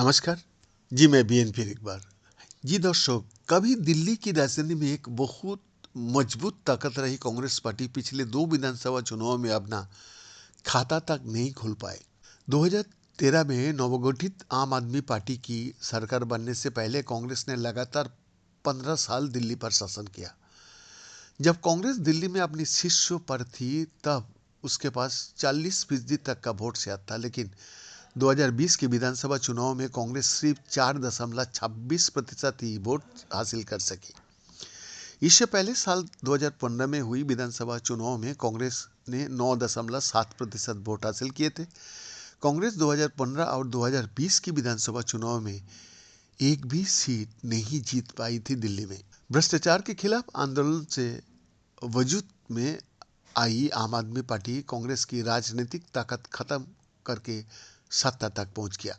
नमस्कार जी, मैं बीएन फिर एक बार। जी दर्शक, कभी दिल्ली की राजधानी में एक बहुत मजबूत ताकत रही कांग्रेस पार्टी पिछले 2 विधानसभा चुनाव में अपना खाता तक नहीं खोल पाए। 2013 में नवगठित आम आदमी पार्टी की सरकार बनने से पहले कांग्रेस ने लगातार 15 साल दिल्ली पर शासन किया। जब कांग्रेस दिल्ली में अपनी शीर्ष पर थी तब उसके पास 40% तक का वोट शेयर था, लेकिन 2020 के विधानसभा चुनाव में कांग्रेस सिर्फ 4.26% ही वोट हासिल कर सकी। इससे पहले साल 2015 में हुई विधानसभा चुनाव में कांग्रेस ने 9.7% वोट हासिल किए थे। कांग्रेस 2015 और 2020 की विधानसभा चुनाव में एक भी सीट नहीं जीत पाई थी दिल्ली में। भ्रष्टाचार के खिलाफ आंदोलन से वजूद में आई आम आदमी पार्टी कांग्रेस की राजनीतिक ताकत खत्म करके सत्ता तक पहुंच गया।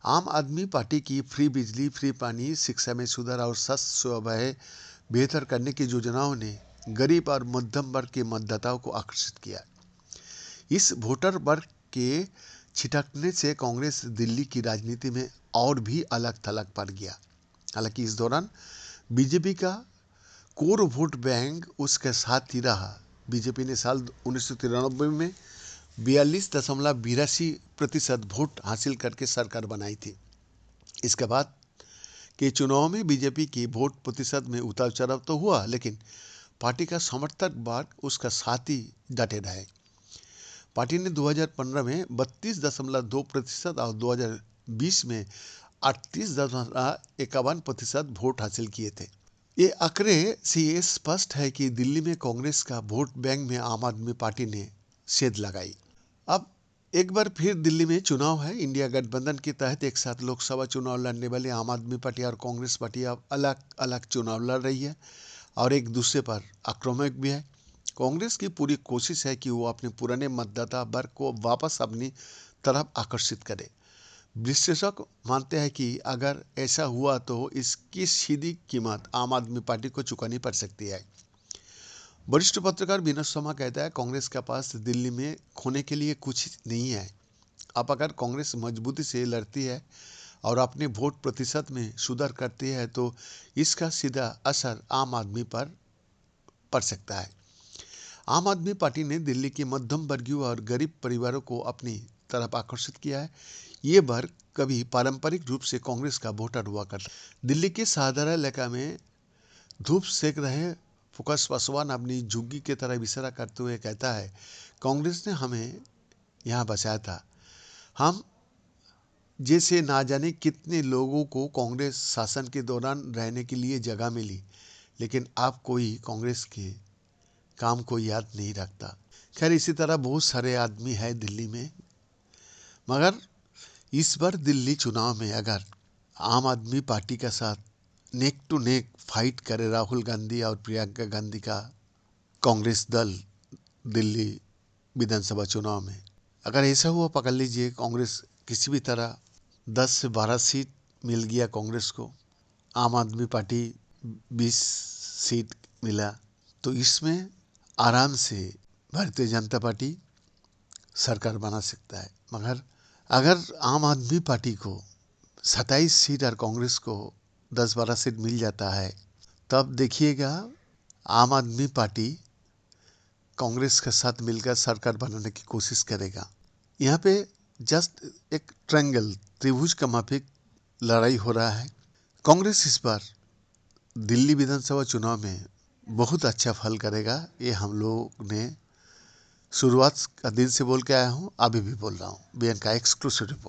आम आदमी पार्टी की फ्री बिजली, फ्री पानी, शिक्षा में सुधार और स्वास्थ्य सेवाएं बेहतर करने की योजनाओं ने गरीब और मध्यम वर्ग के मतदाताओं को आकर्षित किया। इस वोटर वर्ग के छिटकने से कांग्रेस दिल्ली की राजनीति में और भी अलग थलग पड़ गया। हालांकि इस दौरान बीजेपी का कोर वोट बैंक उसके साथ ही रहा। बीजेपी ने साल 1993 में 42.82% वोट हासिल करके सरकार बनाई थी। इसके बाद के चुनाव में बीजेपी की वोट प्रतिशत में उतार चढ़ाव तो हुआ, लेकिन पार्टी का समर्थक वर्ग उसका साथ ही डटे रहे। पार्टी ने 2015 में 32.2% और 2020 में 38.51% वोट हासिल किए थे। ये आंकड़े से ये स्पष्ट है कि दिल्ली में कांग्रेस का वोट बैंक में आम आदमी पार्टी ने सेंध लगाई। अब एक बार फिर दिल्ली में चुनाव है। इंडिया गठबंधन के तहत एक साथ लोकसभा चुनाव लड़ने वाले आम आदमी पार्टी और कांग्रेस पार्टी अब अलग अलग चुनाव लड़ रही है और एक दूसरे पर आक्रामक भी है। कांग्रेस की पूरी कोशिश है कि वो अपने पुराने मतदाता वर्ग को वापस अपनी तरफ आकर्षित करे। विश्लेषक मानते हैं कि अगर ऐसा हुआ तो इसकी सीधी कीमत आम आदमी पार्टी को चुकानी पड़ सकती है। वरिष्ठ पत्रकार विनोद शर्मा कहता है, कांग्रेस के पास दिल्ली में खोने के लिए कुछ नहीं है। अब अगर कांग्रेस मजबूती से लड़ती है और अपने वोट प्रतिशत में सुधार करती है तो इसका सीधा असर आम आदमी पर पड़ सकता है। आम आदमी पार्टी ने दिल्ली के मध्यम वर्गीय और गरीब परिवारों को अपनी तरफ आकर्षित किया है। ये वर्ग कभी पारंपरिक रूप से कांग्रेस का वोटर हुआ करता। दिल्ली के शाहदरा इलाका में धूप सेक रहे फुकस पासवान अपनी झुग्गी की तरह इशारा करते हुए कहता है, कांग्रेस ने हमें यहाँ बचाया था। हम जैसे ना जाने कितने लोगों को कांग्रेस शासन के दौरान रहने के लिए जगह मिली, लेकिन अब कोई कांग्रेस के काम को याद नहीं रखता। खैर, इसी तरह बहुत सारे आदमी है दिल्ली में, मगर इस बार दिल्ली चुनाव में अगर आम आदमी पार्टी के साथ नेक टू नेक फाइट करे राहुल गांधी और प्रियंका गांधी का कांग्रेस दल दिल्ली विधानसभा चुनाव में, अगर ऐसा हुआ, पकड़ लीजिए कांग्रेस किसी भी तरह 10 से 12 सीट मिल गया कांग्रेस को, आम आदमी पार्टी 20 सीट मिला, तो इसमें आराम से भारतीय जनता पार्टी सरकार बना सकता है। मगर अगर आम आदमी पार्टी को 27 सीट और कांग्रेस को 10-12 सीट मिल जाता है, तब देखिएगा आम आदमी पार्टी कांग्रेस के साथ मिलकर सरकार बनाने की कोशिश करेगा। यहाँ पे जस्ट एक ट्रायंगल, त्रिभुज का माफिक लड़ाई हो रहा है। कांग्रेस इस बार दिल्ली विधानसभा चुनाव में बहुत अच्छा फल करेगा, ये हम लोग ने शुरुआत का दिन से बोल के आया हूँ, अभी भी बोल रहा हूँ। बीएन का एक्सक्लूसिव रिपोर्ट।